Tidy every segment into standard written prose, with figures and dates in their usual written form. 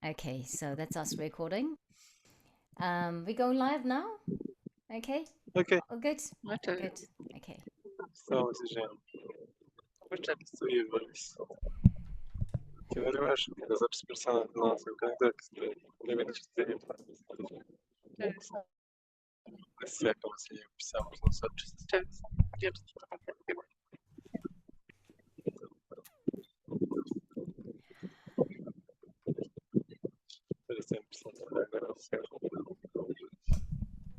Okay, so that's us recording. We go live now? Okay. Okay. All good? Okay. Good. Okay. Sağ ol Hicam. Союзались. Ты вырываешь, когда запись персонала финансовый контакт, времени 4 всякого себе писал, можно сообщить. Перестань писать, да, все.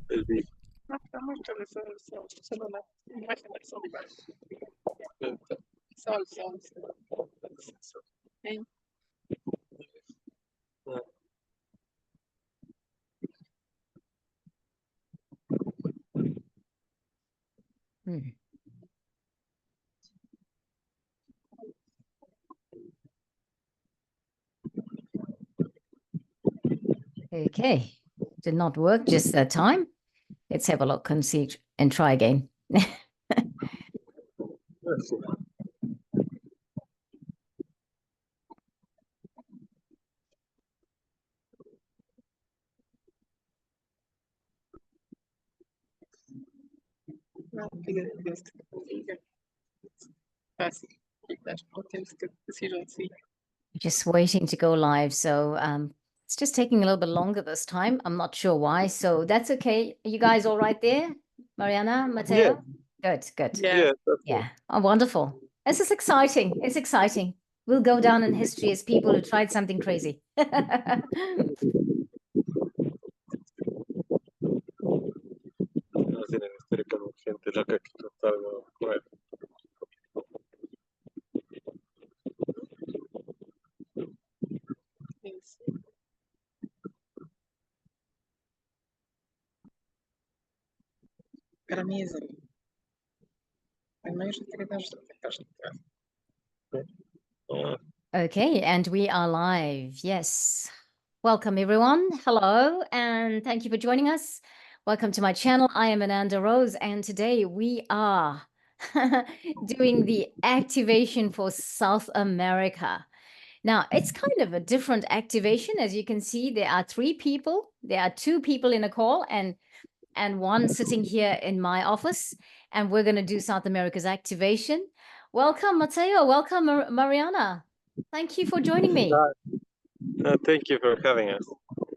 Эльви. Hmm. Okay. Did not work just that time. Let's have a look and see and try again. Just waiting to go live. So it's just taking a little bit longer this time. I'm not sure why. So that's okay. Are you guys all right there? Mariana, Mateo? Good, good. Yeah, Yeah. Oh, wonderful. This is exciting. It's exciting. We'll go down in history as people who tried something crazy. Así en историкам gente loca que trataba bueno. Громезы. Понимаешь, это даже Okay, and we are live. Yes. Welcome, everyone. Hello, and thank you for joining us. Welcome to my channel. I am Ananda Rose, and today we are doing the activation for South America. Now, it's kind of a different activation. As you can see, there are 3 people. There are 2 people in a call and one sitting here in my office, and we're going to do South America's activation. Welcome, Mateo. Welcome, Mariana. Thank you for joining me. Thank you for having us.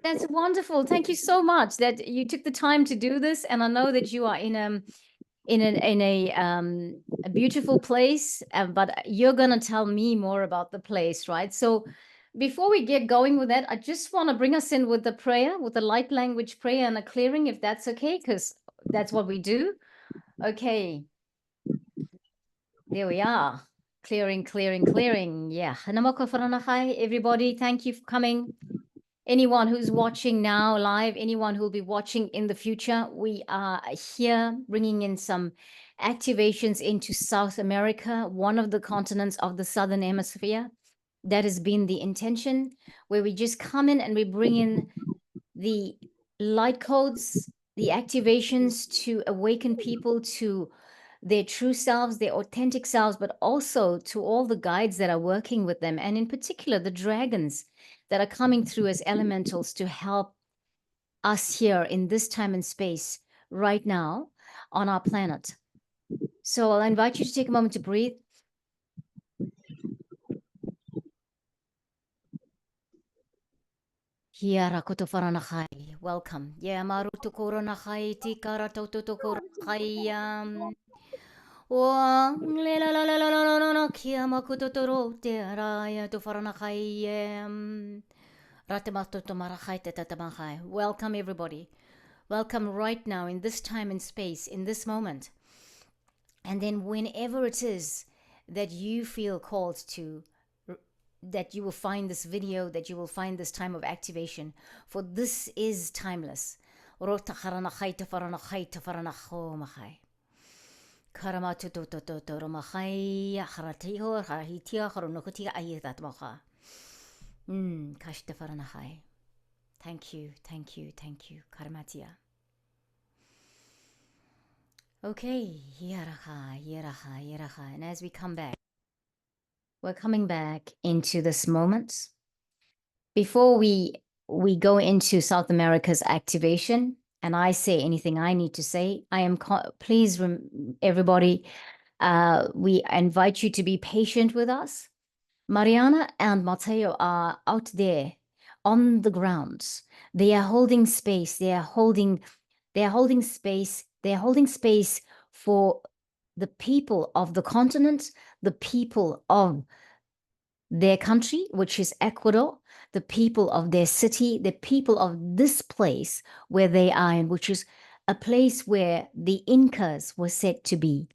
That's wonderful. Thank you so much that you took the time to do this, and I know that you are in a beautiful place, but you're gonna tell me more about the place, right? So before we get going with that, I just want to bring us in with the prayer, with the light language prayer and a clearing, if that's okay, because that's what we do. Okay. There we are. Clearing, clearing, clearing. Yeah. Hanamoko Faranahai, everybody. Thank you for coming. Anyone who's watching now live, anyone who will be watching in the future, we are here bringing in some activations into South America, one of the continents of the Southern Hemisphere. That has been the intention, where we just come in and we bring in the light codes, the activations to awaken people to their true selves, their authentic selves, but also to all the guides that are working with them, and in particular, the dragons that are coming through as elementals to help us here in this time and space right now on our planet. So I'll invite you to take a moment to breathe. Hiara koto wharanahai. Welcome. Yeah, maruto koronahai, tikara tautoto koronahai. O le la la la la la la la kia makuto toro te araya to wharanahai. Ratamato to marahai te tatamahai. Welcome, everybody. Welcome right now in this time and space, in this moment. And then whenever it is that you feel called to, that you will find this video, that you will find this time of activation, for this is timeless. Thank you, thank you, thank you. Karmatia. Okay, and as we come back, we're coming back into this moment. before we go into South America's activation, and I say anything I need to say, I am please everybody, we invite you to be patient with us. Mariana and Mateo are out there on the grounds. They are holding space. They are holding space. They are holding space for the people of the continent, the people of their country, which is Ecuador, the people of their city, the people of this place where they are in, which is a place where the Incas were said to be.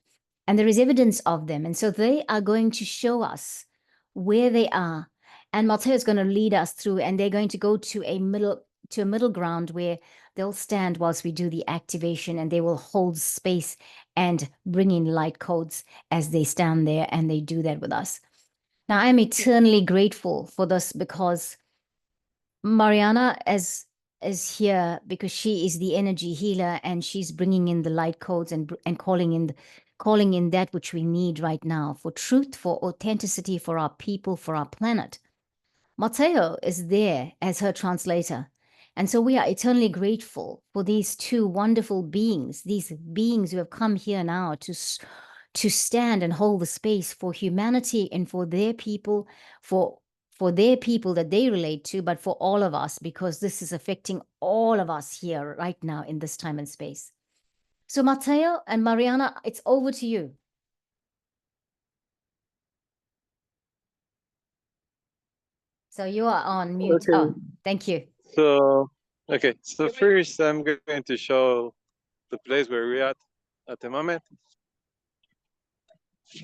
And there is evidence of them. And so they are going to show us where they are. And Mateo is going to lead us through, and they're going to go to a middle ground where they'll stand whilst we do the activation, and they will hold space and bring in light codes as they stand there, and they do that with us. Now, I'm eternally grateful for this, because Mariana is here because she is the energy healer, and she's bringing in the light codes and calling in that which we need right now for truth, for authenticity, for our people, for our planet. Mateo is there as her translator. And so we are eternally grateful for these two wonderful beings, these beings who have come here now to stand and hold the space for humanity and for their people, for their people that they relate to, but for all of us, because this is affecting all of us here right now in this time and space. So Mateo and Mariana, it's over to you. So you are on mute. Okay. Oh, thank you. So, okay. So first, I'm going to show the place where we're at the moment.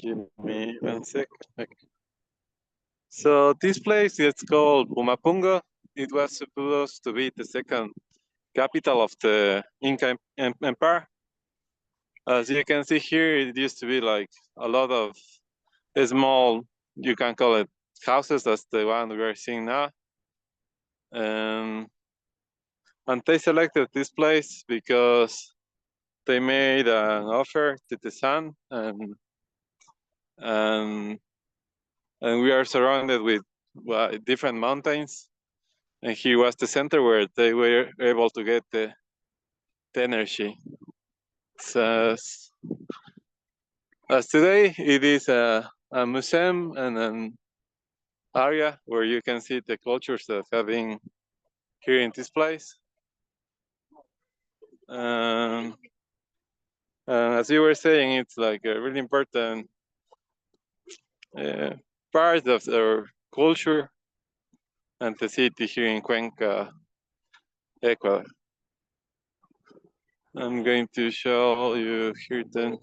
Give me 1 second. Okay. So this place is called Pumamungo. It was supposed to be the second capital of the Inca Empire. As you can see here, it used to be like a lot of small, you can call it houses. That's the one we're seeing now. And they selected this place because they made an offer to the sun, and we are surrounded with different mountains, and here was the center where they were able to get the energy. So, as today, it is a museum and an area where you can see the cultures that have been here in this place. As you were saying, it's like a really important part of our culture and the city here in Cuenca, Ecuador. I'm going to show you here then.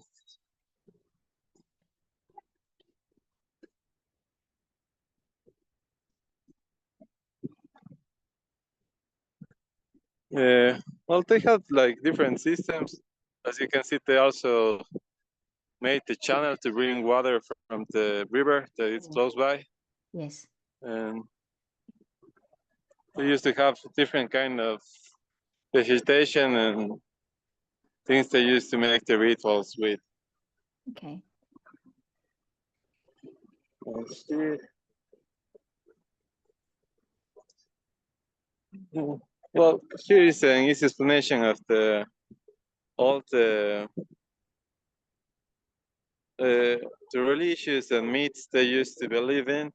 Well, they have like different systems. As you can see, they also made the channel to bring water from the river that is close by. Yes. And they used to have different kind of vegetation and things they used to make the rituals with. Okay. Well, here is an easy explanation of all the religions and myths they used to believe in.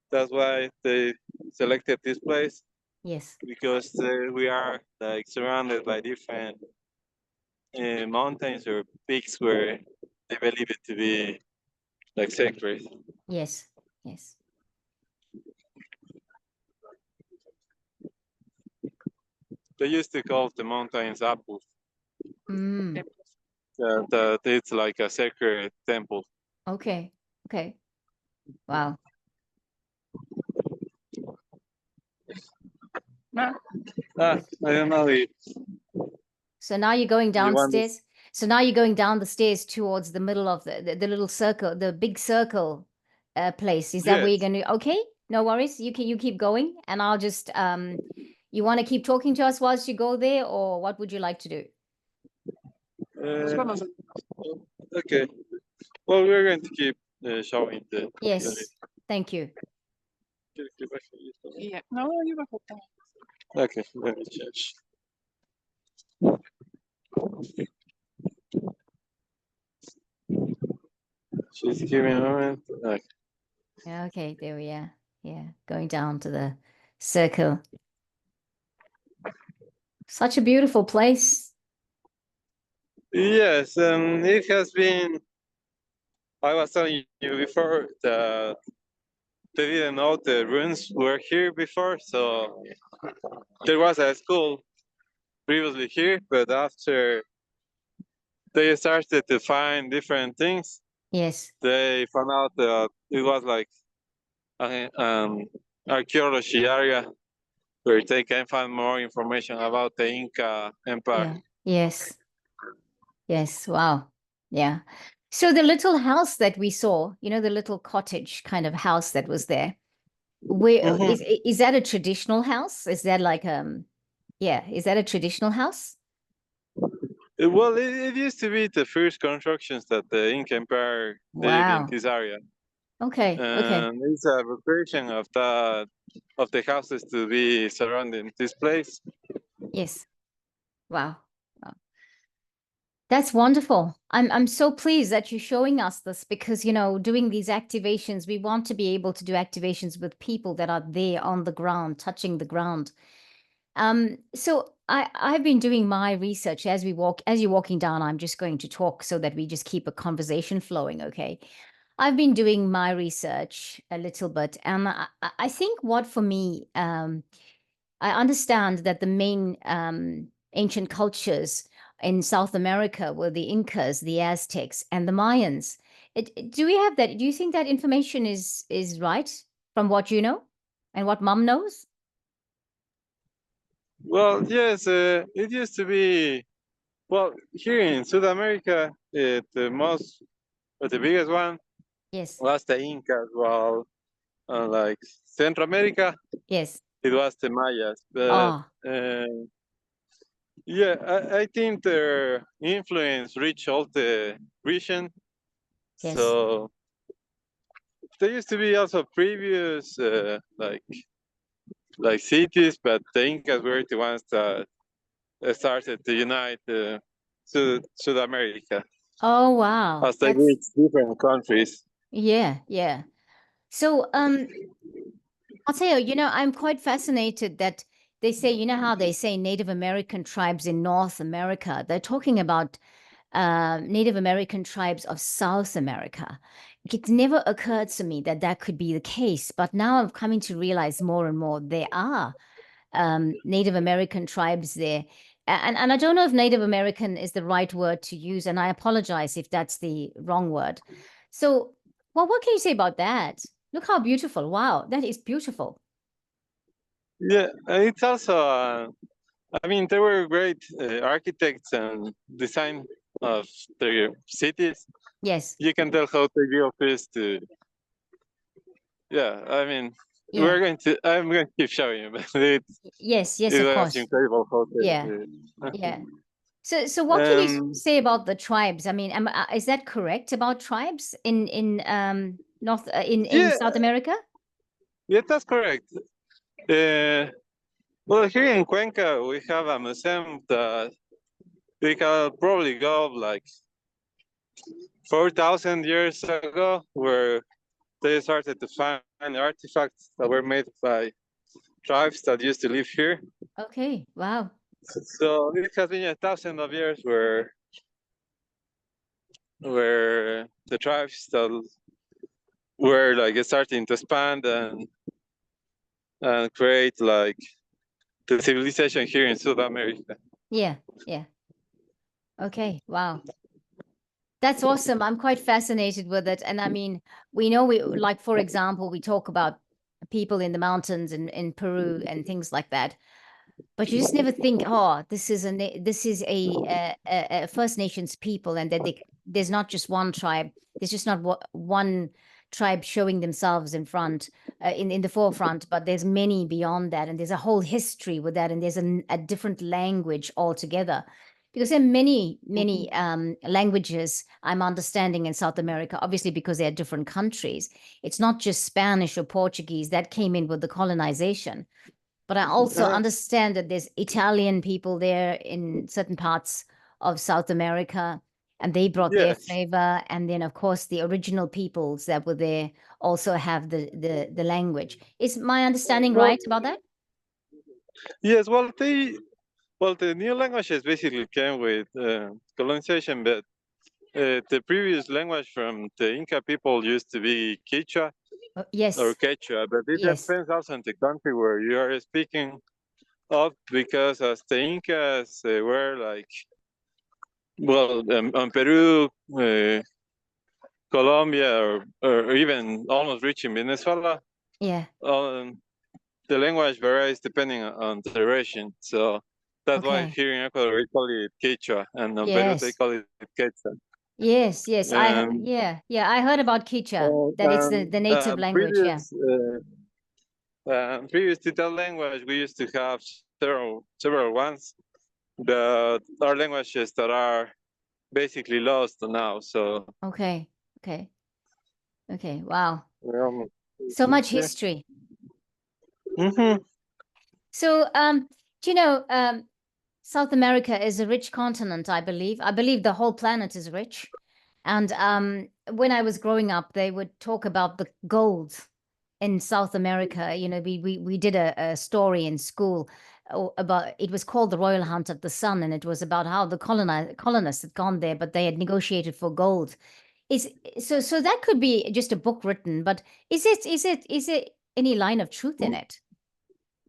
That's why they selected this place. Yes. Because we are like surrounded by different mountains or peaks where they believe it to be like sacred. Yes. Yes. They used to call the mountains Apu. Mm. That it's like a sacred temple. Okay. Okay. Wow. I don't know if So now you're going you want downstairs. So now you're going down the stairs towards the middle of the little circle, the big circle place. Is that where you're Yes. going to? Okay, no worries. You keep going, and I'll just you want to keep talking to us whilst you go there, or what would you like to do? Okay. Well, we're going to keep showing the. Yes, thank you. Yeah. No, you were hooked. Okay, let me change. Just give me a moment. Okay. Okay, there we are. Yeah, going down to the circle. Such a beautiful place. Yes, it has been. I was telling you before that they didn't know the ruins were here before, so there was a school previously here, but after they started to find different things, Yes. they found out that it was like an archaeology area where they can find more information about the Inca Empire. Yeah. Yes. Yes. Wow. Yeah. So the little house that we saw, you know, the little cottage kind of house that was there, where Mhm. is that a traditional house? Is that like yeah, is that a traditional house? Well, it used to be the first constructions that the Inca Empire did in Wow. this area. Okay. Okay. And it's a recreation of the houses to be surrounding this place. Yes. Wow. Wow. That's wonderful. I'm so pleased that you're showing us this because, you know, doing these activations, we want to be able to do activations with people that are there on the ground, touching the ground. So I've been doing my research as you're walking down, I'm just going to talk so that we just keep a conversation flowing, okay? I've been doing my research a little bit, and I think what for me, I understand that the main ancient cultures in South America were the Incas, the Aztecs, and the Mayans. Do we have that? Do you think that information is right from what you know and what Mom knows? Well, yes, it used to be. Well, here in South America, the most, or the biggest one Yes. was the Incas. While like Central America, Yes. it was the Mayas. But Ah, yeah, I think their influence reached all the region. yes. So there used to be also previous like cities, but the Incas were the ones that started to unite South America Oh, wow. as they reached different countries. Yeah, yeah. So, I'll tell you, you know, I'm quite fascinated that they say, you know how they say Native American tribes in North America, they're talking about Native American tribes of South America. It never occurred to me that that could be the case, but now I'm coming to realize more and more there are Native American tribes there. And I don't know if Native American is the right word to use, and I apologize if that's the wrong word. So, well, what can you say about that? Look how beautiful. Wow, that is beautiful. Yeah, it's also. I mean, they were great architects and design of their cities. Yes. You can tell how they built this to. Yeah, I mean, Yeah. I'm going to keep showing you, but it Yes, yes, it of was course. incredible how Yeah. they. Yeah. So what can you Um, say about the tribes? I mean, is that correct about tribes in North in yeah, South America? yeah, that's correct. Well, here in Cuenca, we have a museum that we can probably go like 4,000 years ago, where they started to find artifacts that were made by tribes that used to live here. Okay. Wow. So it has been 1,000 of years where the tribes that were like starting to expand and create like the civilization here in South America. Yeah. Yeah. Okay. Wow. That's awesome. I'm quite fascinated with it. And I mean, we know like, for example, we talk about people in the mountains in Peru and things like that. But you just never think, oh, this is a First Nations people, and that there's not just one tribe. There's just not one tribe showing themselves in front, in the forefront. But there's many beyond that, and there's a whole history with that, and there's a different language altogether. Because there are many languages I'm understanding in South America, obviously because they're different countries. It's not just Spanish or Portuguese that came in with the colonization. But I also understand that there's Italian people there in certain parts of South America, and they brought their flavor. And then, of course, the original peoples that were there also have the language. Is my understanding right about that? Yes, well, the new languages basically came with colonization, but the previous language from the Inca people used to be Quechua Yes. or Quechua, but it Yes. depends also on the country where you are speaking of, because as the Incas were like, well, on Peru, Colombia, or even almost reaching Venezuela, Yeah. the language varies depending on the region. So that's why here in Ecuador we call it Quechua, and in Peru they call it Quechua. Yes, yes. I heard about Quechua, that it's the native language. Previous to that language, we used to have several ones, but our languages that are basically lost now. So okay. Wow. So much history. Mm-hmm. So do you know, South America is a rich continent, I believe. I believe the whole planet is rich. And when I was growing up, they would talk about the gold in South America. You know, we did a story in school about, it was called The Royal Hunt of the Sun, and it was about how the colonists had gone there, but they had negotiated for gold. So that could be just a book written, but is it any line of truth in it?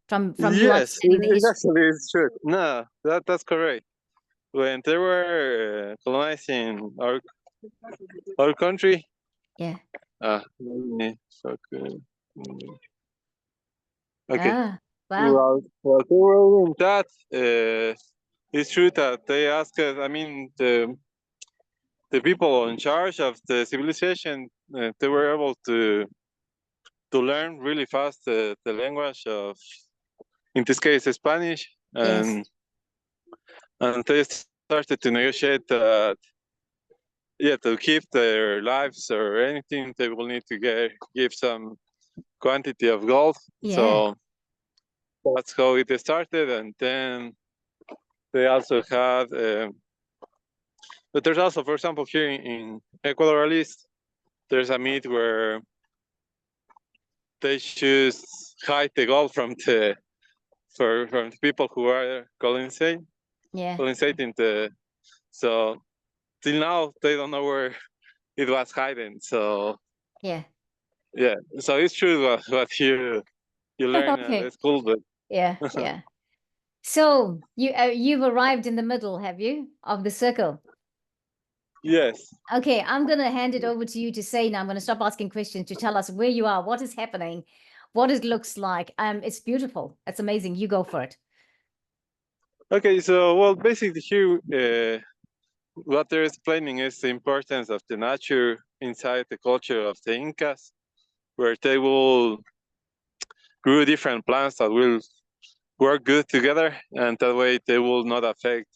From you Yes, understanding the it history? actually is true. No, that's correct. When they were colonizing our country. Yeah. Let me okay. Wow. Well, they were in that. It's true that they asked us. I mean, the people in charge of the civilization, they were able to learn really fast the language of, in this case, Spanish, and they started to negotiate that. Yeah, to keep their lives or anything, they will need to give some quantity of gold. So that's how it started, and then they also had. But there's also, for example, here in Ecuador, at least, there's a myth where they should hide the gold from the people who are colonizing the. So till now they don't know where it was hidden. So so it's true what you learn at school, but So you've arrived in the middle, have you, of the circle? Yes. Okay, I'm going to hand it over to you to say now. I'm going to stop asking questions to tell us where you are, what is happening, what it looks like. It's beautiful. It's amazing. You go for it. Okay, so well, basically here, what they're explaining is the importance of the nature inside the culture of the Incas, where they will grow different plants that will work good together, and that way they will not affect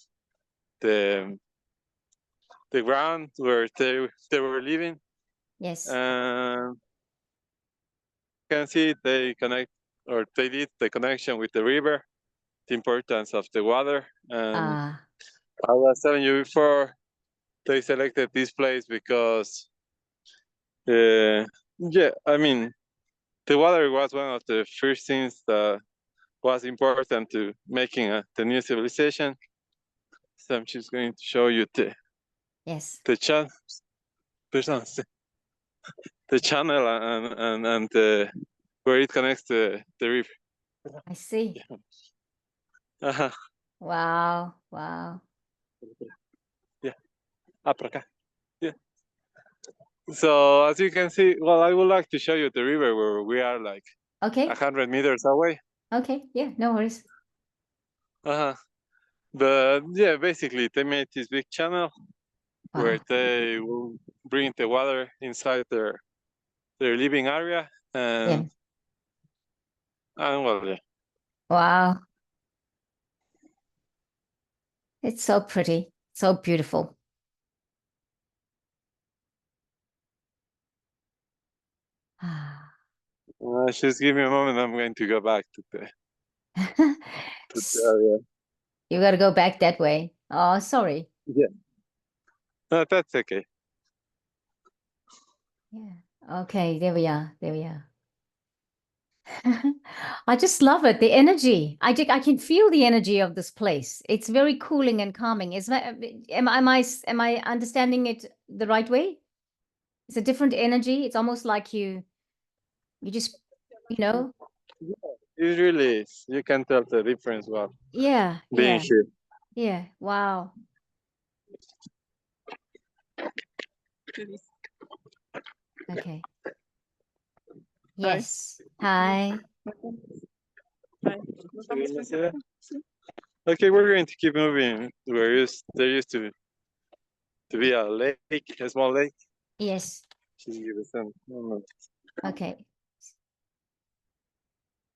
the ground where they were living. Yes. You can see they did the connection with the river, the importance of the water. And I was telling you before, they selected this place because, I mean, the water was one of the first things that was important to making the new civilization. So I'm just going to show you the channel, the channel, and where it connects to the river. I see. Wow. Yeah. Por acá. Yeah. So as you can see, well, I would like to show you the river where we are like 100 meters away. Okay. Yeah. No worries. But yeah, basically they made this big channel where they will bring the water inside their living area, and well, yeah. Wow. It's so pretty, so beautiful. Just give me a moment. I'm going to go back to the area. You got to go back that way. Oh, sorry. Yeah. No, that's okay. Yeah. Okay, there we are. There we are. I just love it. The energy. I can feel the energy of this place. It's very cooling and calming. Am I understanding it the right way? It's a different energy. It's almost like you just, you know. It really is. You can tell the difference while Yeah, being yeah, here. yeah. Wow. Okay. Yes. Hi. Okay, we're going to keep moving. There used to be a lake, a small lake. Yes. Just give us a moment. Okay.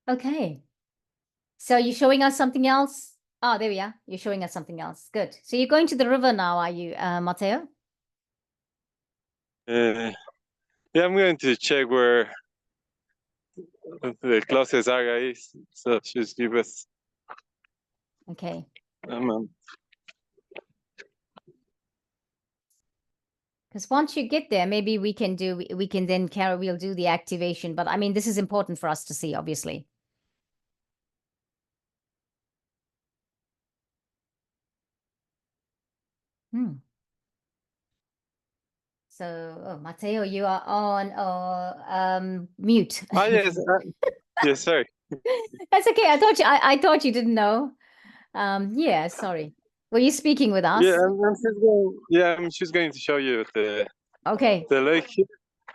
Okay. So you're showing us something else? Oh, there we are. You're showing us something else. Good. So you're going to the river now, are you, Mateo? Yeah, I'm going to check where the closest area is. So just give us Okay. a moment. Because once you get there, maybe we can then we'll do the activation. But I mean, this is important for us to see, obviously. So, oh, Mateo, you are on mute. Oh yes, yes, sorry. That's okay. I thought you didn't know. Yeah, sorry. Were you speaking with us? Yeah, I'm just going to show you Okay. the lake here.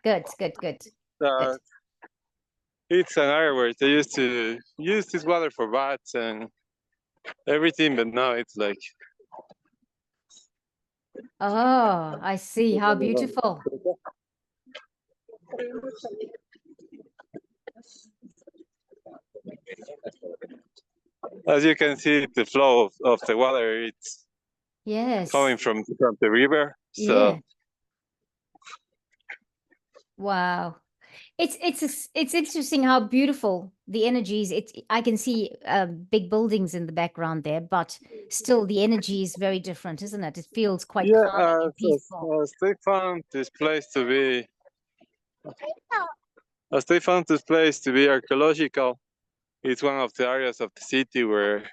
Good. Good. It's an area where they used to use this water for baths and everything, but now it's like. Oh, I see. How beautiful. As you can see, the flow of the water, it's coming from the river. So yeah. Wow. It's interesting how beautiful the energy is. I can see big buildings in the background there, but still the energy is very different, isn't it? It feels quite yeah, calming and peaceful. they found this place to be. As they found this place to be archaeological, it's one of the areas of the city where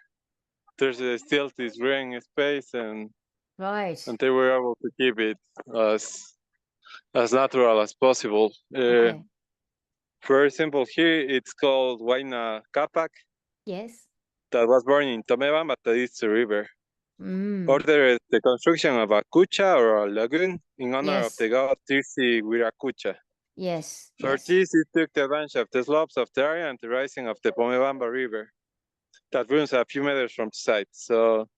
there's still this green space, and Right. they were able to keep it as natural as possible. Okay. For example, here it's called Huayna Capac, Yes. that was born in Tomeba, but that is the river. Or Mm. there is the construction of a kucha or a lagoon in honor of Yes. the god Tirsi Wirakucha. Yes. For Yes. this, it took the advantage of the slopes of the area and the rising of the Pomebamba River that runs a few meters from the site. So,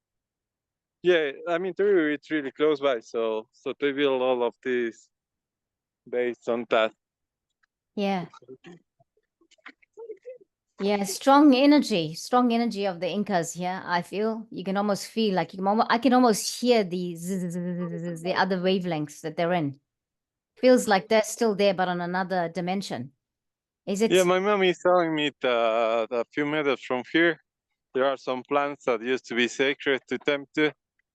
yeah, I mean, the river it's really close by. So they build all of this based on that. Yeah. Yeah, strong energy of the Incas here. I feel you can almost feel like I can almost hear the other wavelengths that they're in. Feels like they're still there, but on another dimension. Is it? Yeah, my mom is telling me that a few meters from here, there are some plants that used to be sacred to them too.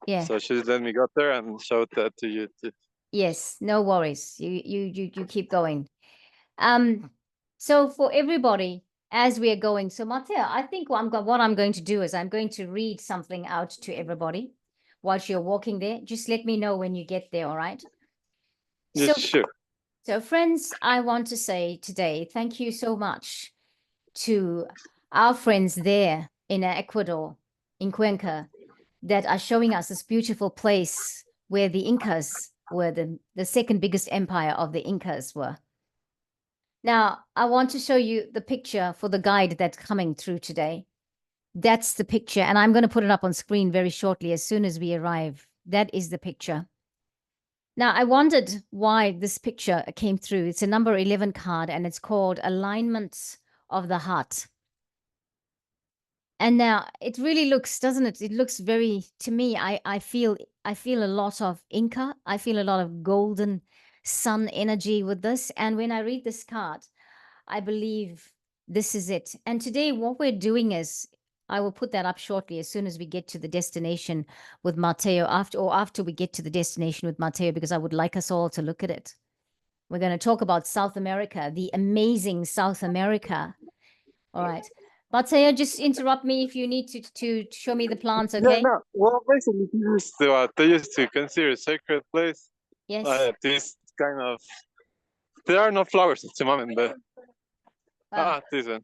Yeah. So she's let me go there and show that to you too. Yes. No worries. You keep going. So for everybody, as we are going, so Mateo, I think what I'm going to do is I'm going to read something out to everybody whilst you're walking there. Just let me know when you get there, all right? Yes, So, sure. so friends, I want to say today, thank you so much to our friends there in Ecuador, in Cuenca, that are showing us this beautiful place where the Incas were the second biggest empire of the Incas were. Now, I want to show you the picture for the guide that's coming through today. That's the picture, and I'm going to put it up on screen very shortly as soon as we arrive. That is the picture. Now, I wondered why this picture came through. It's a number 11 card, and it's called Alignments of the Heart. And now it really looks, doesn't it? It looks very, to me, I feel a lot of Inca. I feel a lot of golden sun energy with this. And when I read this card, I believe this is it. And today what we're doing is, I will put that up shortly as soon as we get to the destination with Mateo, after we get to the destination with Mateo, because I would like us all to look at it. We're going to talk about South America, the amazing South America. All right. Mateo, just interrupt me if you need to show me the plants, okay? Yeah, no. Well, basically, this is what they used to consider a sacred place. Yes. This kind of. There are no flowers at the moment, but this one.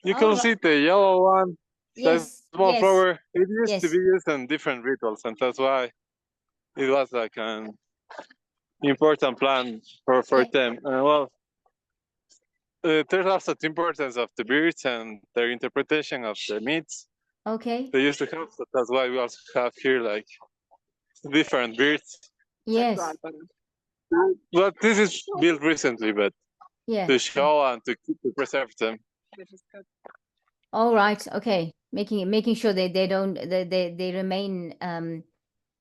You can see the yellow one. Yes. Small Yes. flower. It used to Yes. be used in different rituals, and that's why it was like an important plant for Yeah. them. Well, there's also the importance of the birds and their interpretation of the myths Okay. they used to have. So that's why we also have here like different birds. Yes. But this is built recently, but Yeah. to show and to preserve them. All right. Okay. Making sure they don't they remain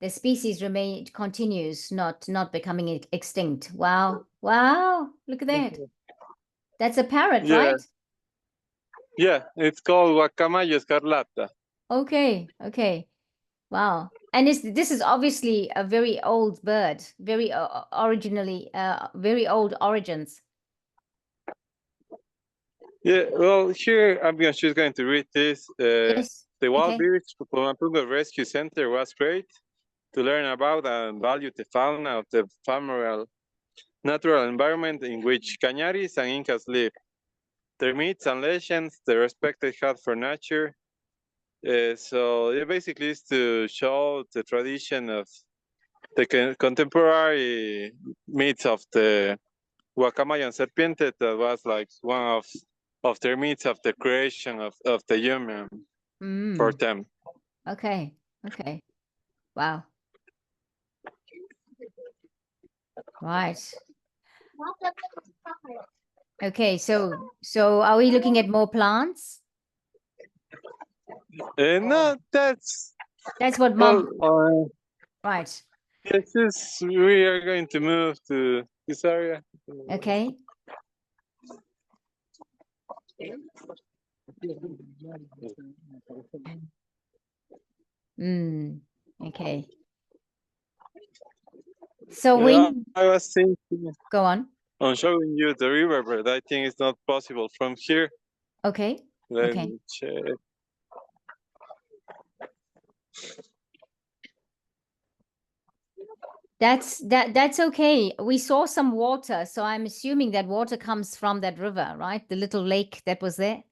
the species continues, not becoming extinct. Wow. Wow. Look at that. That's a parrot, Yeah. right? Yeah, it's called Guacamayo escarlata. Okay. Okay. Wow. And this is obviously a very old bird, very originally very old origins. Yeah, well, here she's going to read this. Yes. The Wild Okay. Birds Pupamungo Rescue Center was great to learn about and value the fauna of the ephemeral natural environment in which Cañaris and Incas live. Their myths and legends, the respect they had for nature. So it basically is to show the tradition of the contemporary myths of the Guacamayan serpiente that was like one of their myths of the creation of the human for them. Okay. Okay. Wow. Right. Okay, so are we looking at more plants? No, that's what Mom. Right. Yes, we are going to move to this area. Okay. Okay. So when I was thinking go on showing you the river, but I think it's not possible from here. Okay. Let Okay. me check. That's okay. We saw some water, so I'm assuming that water comes from that river, right? The little lake that was there.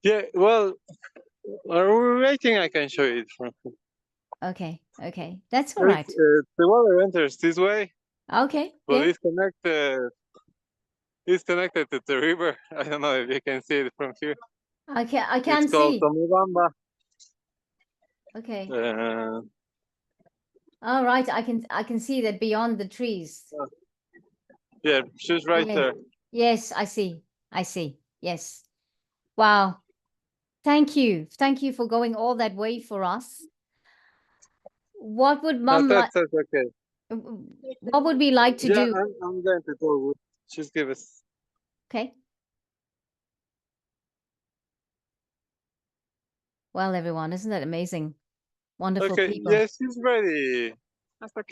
Yeah, well, I think I can show you it from. Okay. Okay. That's all right. The water enters this way. Okay. But Yeah. it's connected. It's connected to the river. I don't know if you can see it from here. I can It's called see. Tomibamba. Okay. All right. I can see that beyond the trees. Yeah, she's right there. Yes, I see. I see. Yes. Wow. Thank you. Thank you for going all that way for us. What would Mom like? That's okay. What would we like to do? I'm going to go. Just give us. Okay. Well, everyone, isn't that amazing? Wonderful people. Yes, she's ready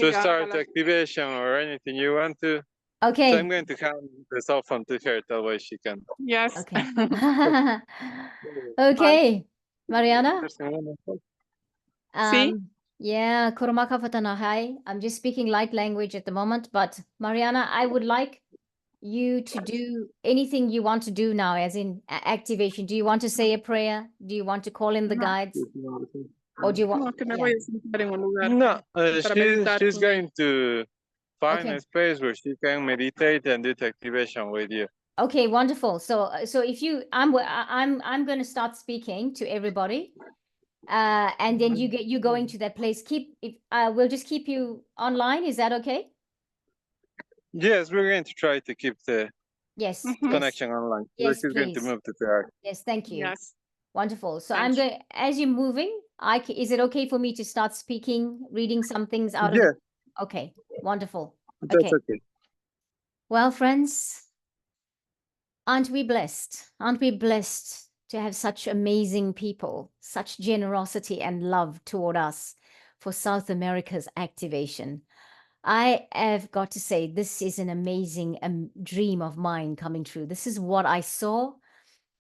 to start the activation or anything you want to. Okay. So I'm going to hand the cell phone to her, that way she can. Yes. Okay. Okay. Mariana? See? Yeah, Kurumaka Fatanahai. I'm just speaking light language at the moment, but Mariana, I would like you to do anything you want to do now, as in activation. Do you want to say a prayer? Do you want to call in the guides? Or do you want? No, que me voy a sentar en un lugar No, para meditar she's con going to find Okay. a space where she can meditate and do the activation with you. Okay, wonderful. So if you, I'm going to start speaking to everybody, and then you going to that place. We'll just keep you online. Is that okay? Yes, we're going to try to keep the Yes. Mhm. Yes. connection online. So Yes, she's going to please. move to there. Yes, thank you. Yes. Wonderful. So Thank I'm you. going, as you're moving, is it okay for me to start speaking, reading some things out of Yeah, it? Okay, wonderful. that's Okay. okay. Well, friends, aren't we blessed? Aren't we blessed to have such amazing people, such generosity and love toward us for South America's activation? I have got to say, this is an amazing dream of mine coming true. This is what I saw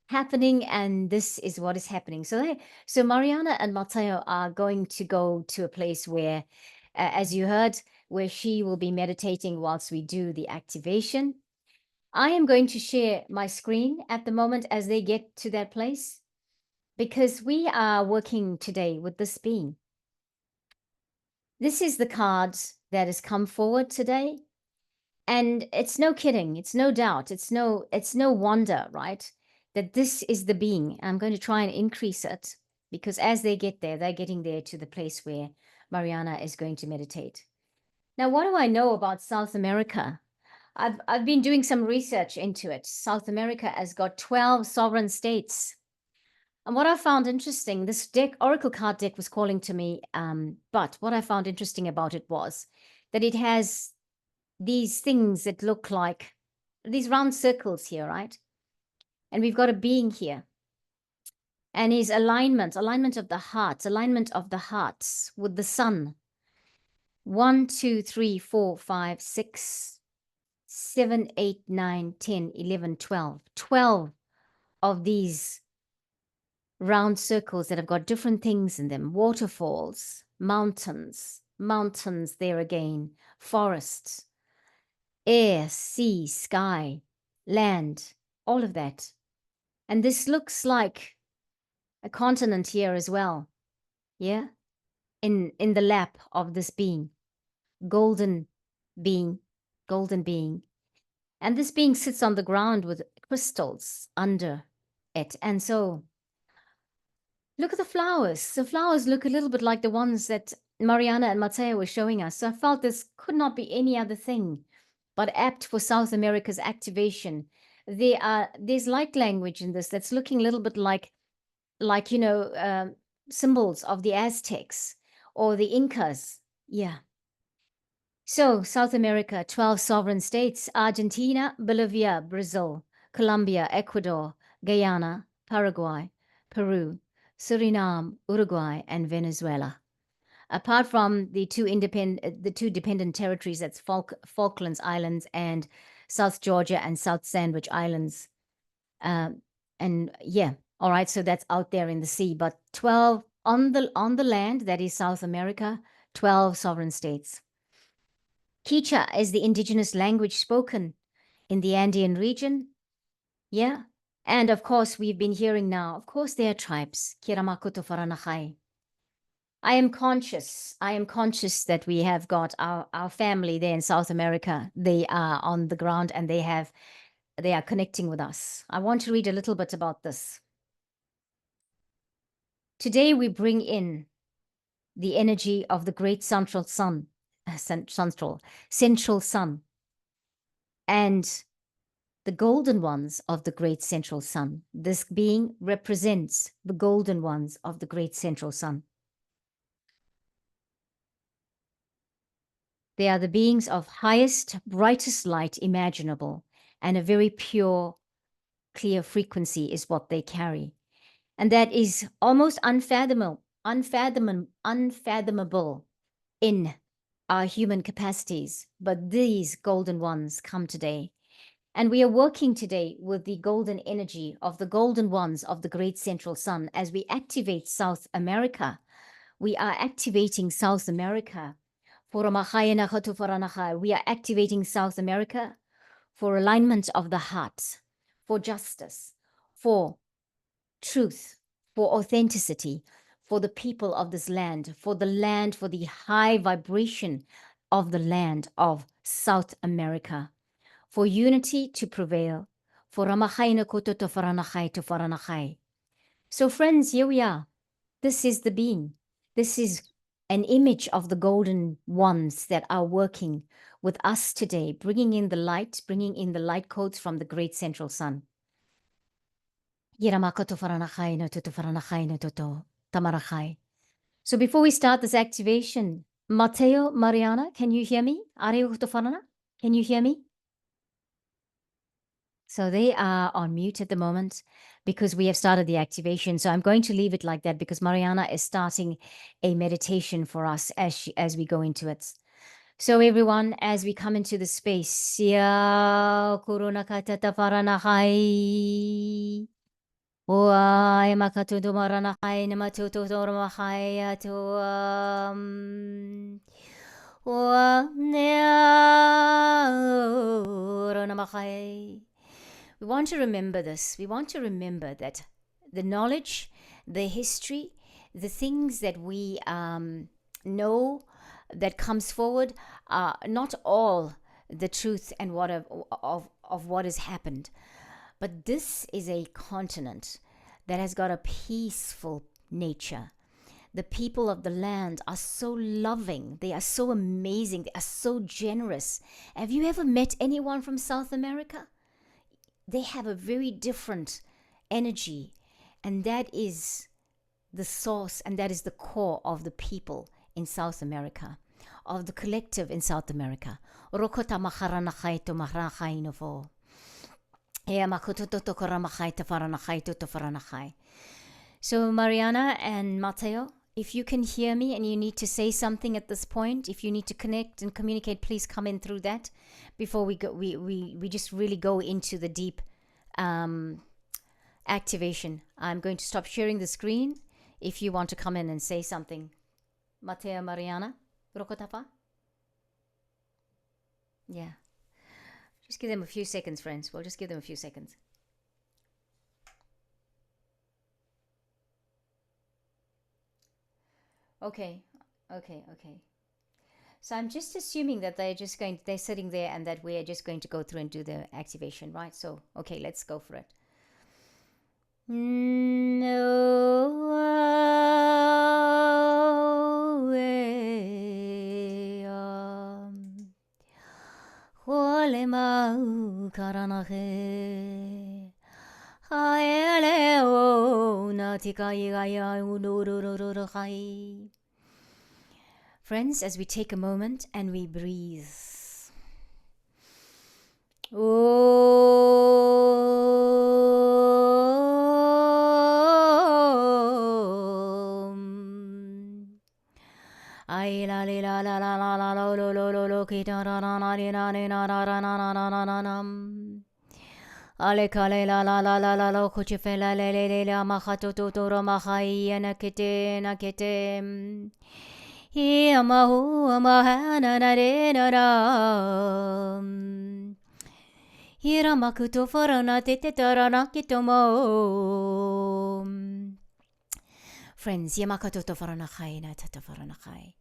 happening, and this is what is happening. So Mariana and Mateo are going to go to a place where, as you heard, where she will be meditating whilst we do the activation. I am going to share my screen at the moment as they get to that place, because we are working today with this being. This is the card that has come forward today. And it's no kidding, it's no doubt, it's no wonder, right? That this is the being. I'm going to try and increase it, because as they get there, they're getting there to the place where Mariana is going to meditate. Now, what do I know about South America? I've been doing some research into it. South America has got 12 sovereign states. And what I found interesting, this Oracle card deck was calling to me, but what I found interesting about it was that it has these things that look like these round circles here, right? And we've got a being here. And his alignment of the hearts with the sun. 1, 2, 3, 4, 5, 6, 7, 8, 9, 10, 11, 12. 12 of these round circles that have got different things in them. Waterfalls, mountains there again, forests, air, sea, sky, land, all of that. And this looks like a continent here as well. Yeah? In the lap of this being. Golden being. And this being sits on the ground with crystals under it. And so look at the flowers. The flowers look a little bit like the ones that Mariana and Mateo were showing us. So I felt this could not be any other thing but apt for South America's activation. There's light language in this that's looking a little bit like symbols of the Aztecs or the Incas. Yeah. So South America, 12 sovereign states: Argentina, Bolivia, Brazil, Colombia, Ecuador, Guyana, Paraguay, Peru, Suriname, Uruguay, and Venezuela. Apart from the two dependent territories, that's Falklands Islands and South Georgia and South Sandwich Islands. And yeah, all right, so that's out there in the sea, but 12 on the land, that is South America, 12 sovereign states. Quichua is the indigenous language spoken in the Andean region. Yeah, and of course, we've been hearing now, of course, there are tribes. Kiramakuto Faranachai. I am conscious that we have got our family there in South America. They are on the ground and they are connecting with us. I want to read a little bit about this. Today we bring in the energy of the great central sun, and the golden ones of the great central sun. This being represents the golden ones of the great central sun. They are the beings of highest, brightest light imaginable, and a very pure, clear frequency is what they carry. And that is almost unfathomable in our human capacities. But these golden ones come today. And we are working today with the golden energy of the golden ones of the great central sun. As we activate South America, we are activating South America. We are activating South America for alignment of the heart, for justice, for truth, for authenticity, for the people of this land, for the high vibration of the land of South America, for unity to prevail, for Ramachai Koto Faranachai to Faranachai. So friends, here we are. This is the being. This is an image of the golden ones that are working with us today, bringing in the light codes from the great central sun. So before we start this activation, Mateo, Mariana, can you hear me? Can you hear me? So they are on mute at the moment because we have started the activation. So I'm going to leave it like that because Mariana is starting a meditation for us as we go into it. So everyone, as we come into the space, ya kuruna katata faranahai. Wai makatudu maranahai namatutu dormahai atuam. We want to remember this. We want to remember that the knowledge, the history, the things that we know that comes forward are not all the truth and what of what has happened. But this is a continent that has got a peaceful nature. The people of the land are so loving. They are so amazing. They are so generous. Have you ever met anyone from South America? They have a very different energy, and that is the source and that is the core of the people in South America, of the collective in South America. So Mariana and Mateo, if you can hear me and you need to say something at this point, if you need to connect and communicate, please come in through that before we go. We just really go into the deep activation. I'm going to stop sharing the screen if you want to come in and say something. Mateo, Mariana, Rokotapa? Yeah. Just give them a few seconds, friends. We'll just give them a few seconds. Okay. So I'm just assuming that they're sitting there and that we're just going to go through and do the activation, right? So, okay, let's go for it. Friends, as we take a moment and we breathe. Ale kale la la la la la lo kuchife la le le le la mahato toro mahai na kete hi amahu amahana na re na ra hira makuto farana tete tarana kitomo. Friends, yamakato farana khai na tata farana khai.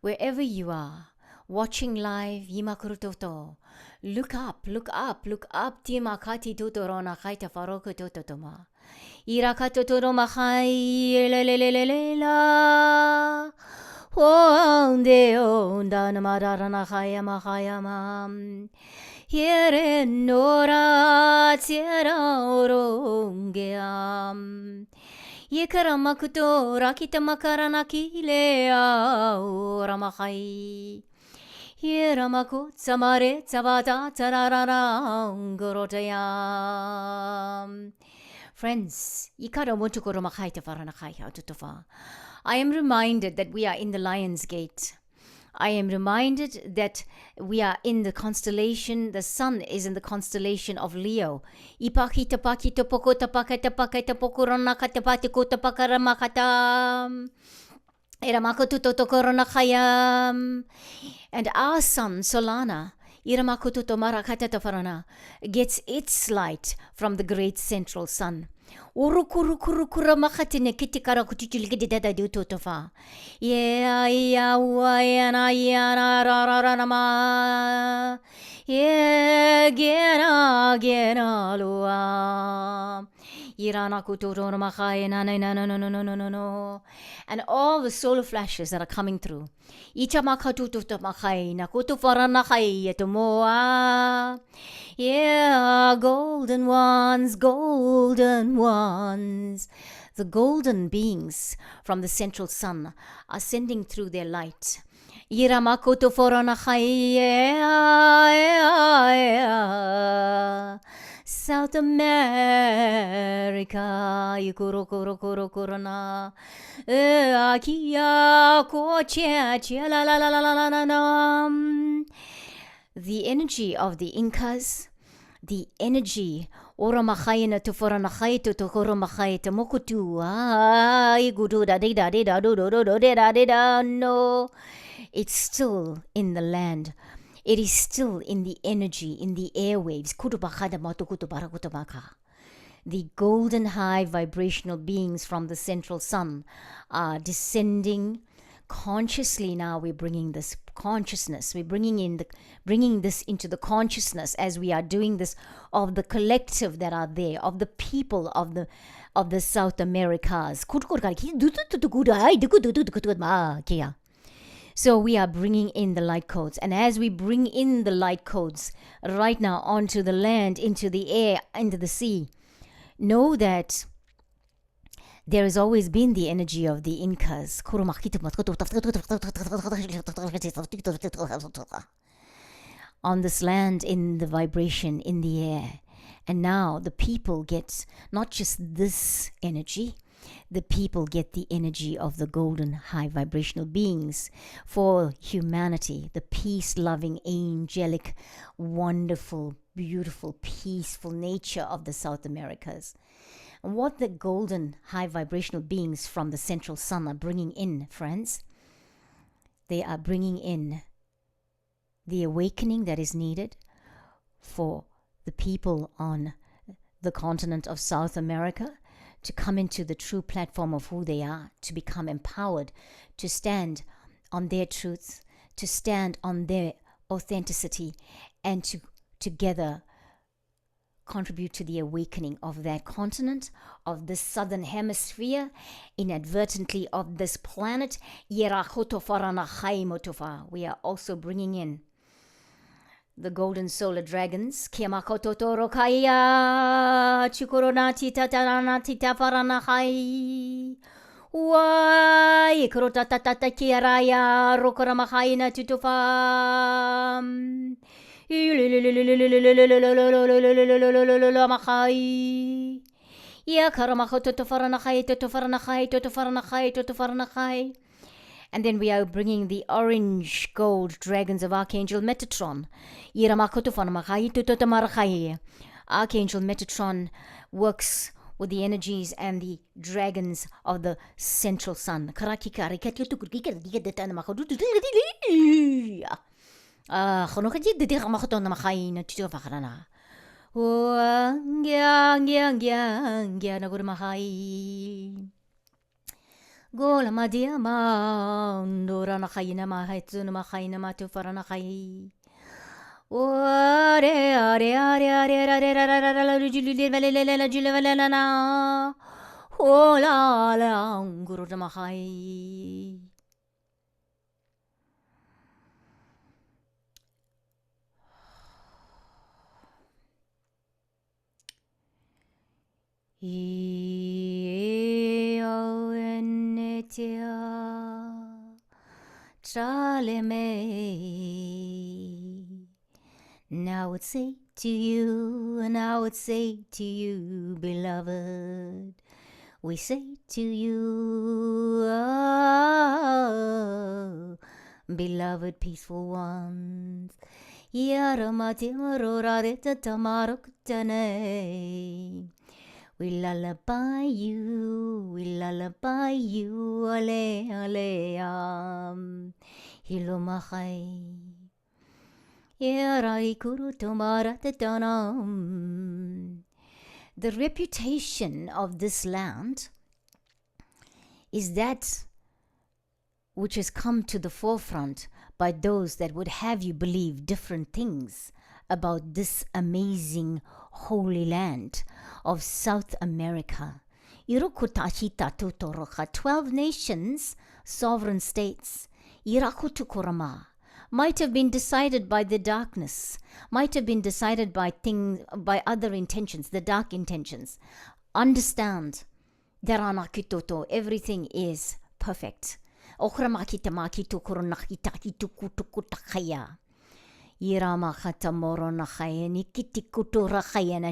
Wherever you are, watching live, yimakurutoto. Look up. Timakati tutorona kaita faroko tototoma. Irakato toroma hai la. Onde onda namarana haya mahayama. Here nora tiera orongeam. Yekaramakuto rakita makarana kilea oramahai. Hiramaku samare tabata tararara gorotayam. Friends, I am reminded that we are in the Lion's Gate. I am reminded that we are in the constellation, the sun is in the constellation of Leo. And our sun, Solana, gets its light from the great central sun. And all the solar flashes that are coming through. Yeah, golden ones, golden ones. The golden beings from the central sun are sending through their light. South America, the energy of the Incas, the energy ora machaina to for nachaito to koro machaita mokutu no, it's still in the land. It is still in the energy, in the airwaves. The golden high vibrational beings from the central sun are descending consciously. Now we're bringing this consciousness. We're bringing this into the consciousness as we are doing this of the collective that are there, of the people of the South Americas. So we are bringing in the light codes. And as we bring in the light codes right now onto the land, into the air, into the sea, know that there has always been the energy of the Incas. On this land, in the vibration, in the air. And now the people get not just this energy, the people get the energy of the golden high vibrational beings for humanity, the peace-loving, angelic, wonderful, beautiful, peaceful nature of the South Americas. And what the golden high vibrational beings from the central sun are bringing in, friends, they are bringing in the awakening that is needed for the people on the continent of South America to come into the true platform of who they are, to become empowered, to stand on their truths, to stand on their authenticity, and to together contribute to the awakening of that continent, of this southern hemisphere, inadvertently of this planet. We are also bringing in the golden solar dragons. And then we are bringing the orange gold dragons of Archangel Metatron. Archangel Metatron works with the energies and the dragons of the central sun. Gola madia mandora na khaina ma haitsun ma khaina ma tu farana khai. Ore are are are are are na hola la nguru ma khai. Now I would say to you, and I would say to you, beloved, we say to you, oh, beloved peaceful ones. We lullaby you, ale, ale, hilomachai. The reputation of this land is that which has come to the forefront by those that would have you believe different things about this amazing, holy land of South America. 12 nations, sovereign states. Might have been decided by the darkness, might have been decided by other intentions, the dark intentions. Understand, everything is perfect. And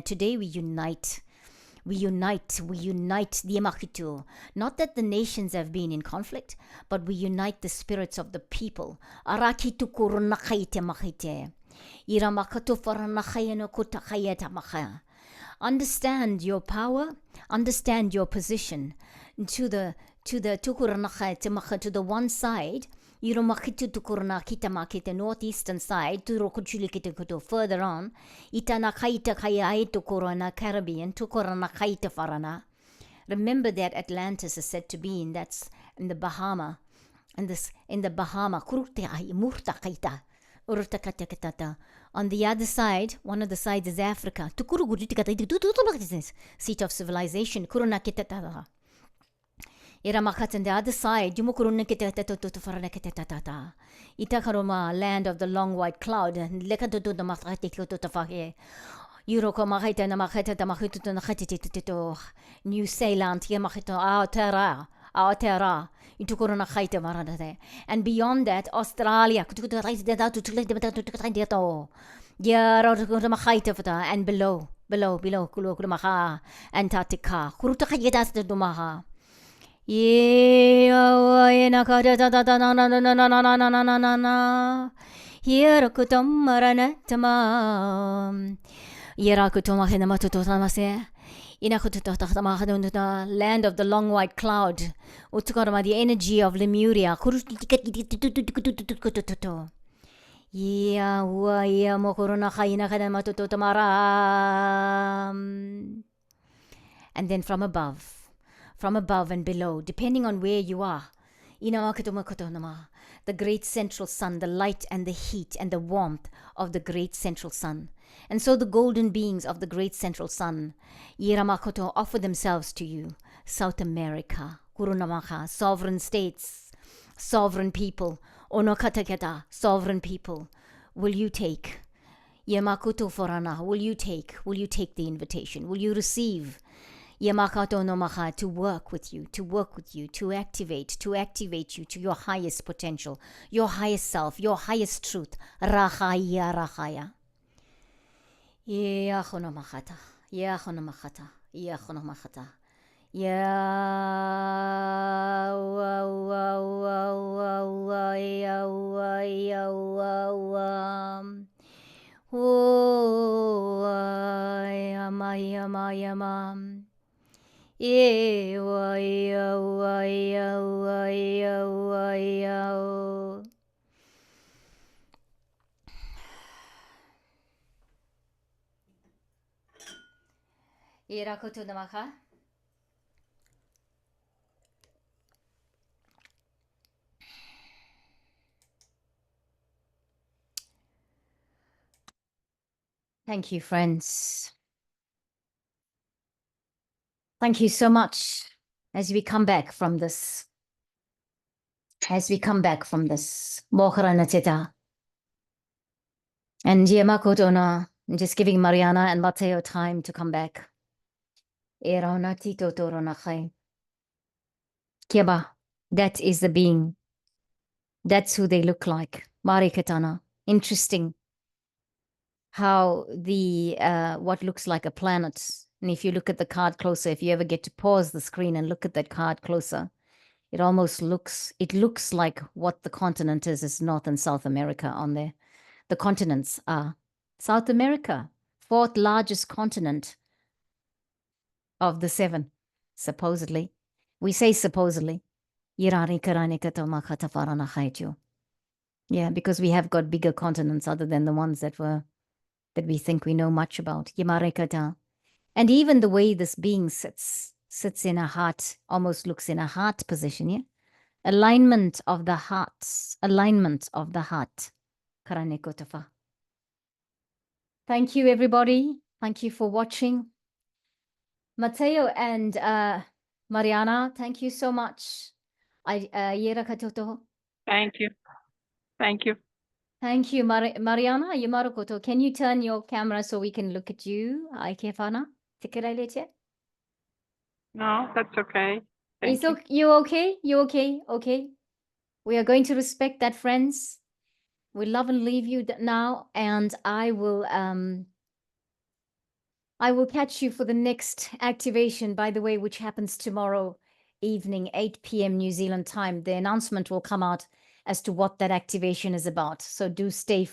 today we unite. We unite the Makitu. Not that the nations have been in conflict, but we unite the spirits of the people. Arakitu kurunakaite makite. Iramakato faranakayano kutakayeta maka. Understand your power, understand your position. To the one side, Iromakitu tukurna kita makite northeastern side, turokuchulikito further on, itanakaita kaya tukurana Caribbean, tukuranakaita farana. Remember that Atlantis is said to be in the Bahama, in the Bahama. On the other side, one of the sides is Africa. Seat of civilization. Iramakat on the other side, land of the long white cloud, New Zealand, our terra, and beyond that, Australia, and below, Antarctica, land of the long white cloud, the energy of Lemuria. And then from above and below, depending on where you are, the great central sun, the light and the heat and the warmth of the great central sun. And so the golden beings of the great central sun, Yiramakoto, offer themselves to you. South America, Kurunamaka, sovereign states, sovereign people, Onokataketa, sovereign people. Will you take? Yamakoto Forana, will you take the invitation? Will you receive? Yamakato no Maha, to work with you, to activate you to your highest potential, your highest self, your highest truth. Rahaya. Yahonomachata. Thank you, friends. Thank you so much as we come back from this. Mohrana Teta. And Yamakotona, just giving Mariana and Mateo time to come back. Kiaba, that is the being. That's who they look like. Marikatana. Interesting how the what looks like a planet. And if you look at the card closer, if you ever get to pause the screen and look at that card closer, it looks like what the continent is North and South America on there. The continents are South America, 4th largest continent of the 7, supposedly. We say supposedly. Yeah, because we have got bigger continents other than the ones that we think we know much about. And even the way this being sits in a heart, almost looks in a heart position, yeah? Alignment of the heart. Thank you, everybody. Thank you for watching. Mateo and Mariana, thank you so much. Yera katoto. Thank you. Thank you. Thank you, Mariana. Yumarukoto. Can you turn your camera so we can look at you? Ai kefana? Tikirailete? No, that's okay. Thank you. You okay? You okay? Okay. We are going to respect that, friends. We love and leave you now, and I will catch you for the next activation, by the way, which happens tomorrow evening, 8 p.m. New Zealand time. The announcement will come out as to what that activation is about. So do stay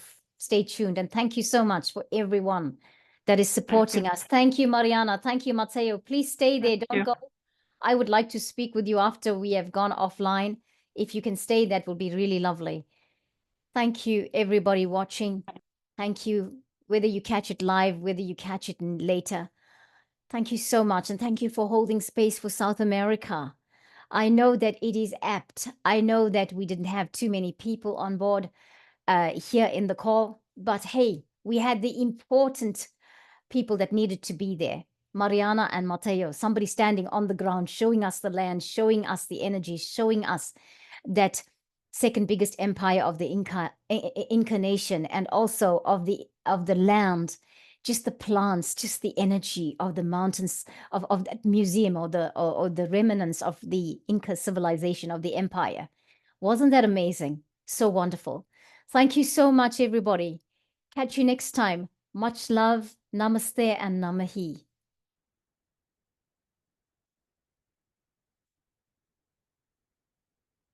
tuned. And thank you so much for everyone that is supporting us. Thank you, Mariana. Thank you, Mateo. Please stay there. Don't go. I would like to speak with you after we have gone offline. If you can stay, that would be really lovely. Thank you, everybody watching. Thank you, whether you catch it live, whether you catch it later. Thank you so much. And thank you for holding space for South America. I know that it is apt. I know that we didn't have too many people on board here in the call, but hey, we had the important people that needed to be there. Mariana and Mateo, somebody standing on the ground, showing us the land, showing us the energy, showing us that second biggest empire of the Inca nation, and also of the land, just the plants, just the energy of the mountains of that museum, or the remnants of the Inca civilization of the empire. Wasn't that amazing? So wonderful. Thank you so much, everybody. Catch you next time. Much love. Namaste and namahi.